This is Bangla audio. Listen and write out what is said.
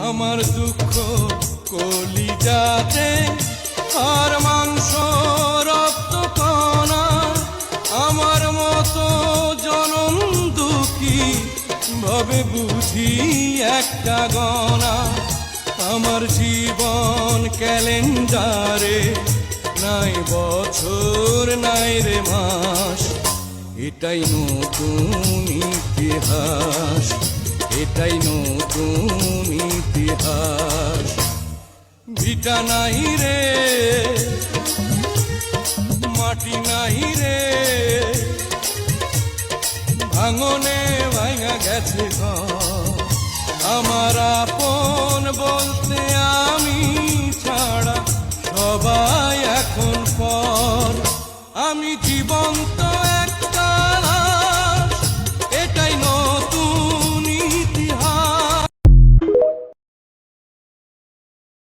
আমার দুঃখ কলিজাতে আর মাংস রক্ত কণা, আমার মতো জনম দুঃখী ভাবে বুঝি একটা গণা। আমার জীবন ক্যালেন্ডারে নাই বছর নাই রে মাস, এটাই নতুন ইতিহাস, এটাই নতুন ইতিহাস। ভিটা নাই রে, মাটি নাই রে, ভাঙনে ভাঙা গেছে ঘর। আমার আপন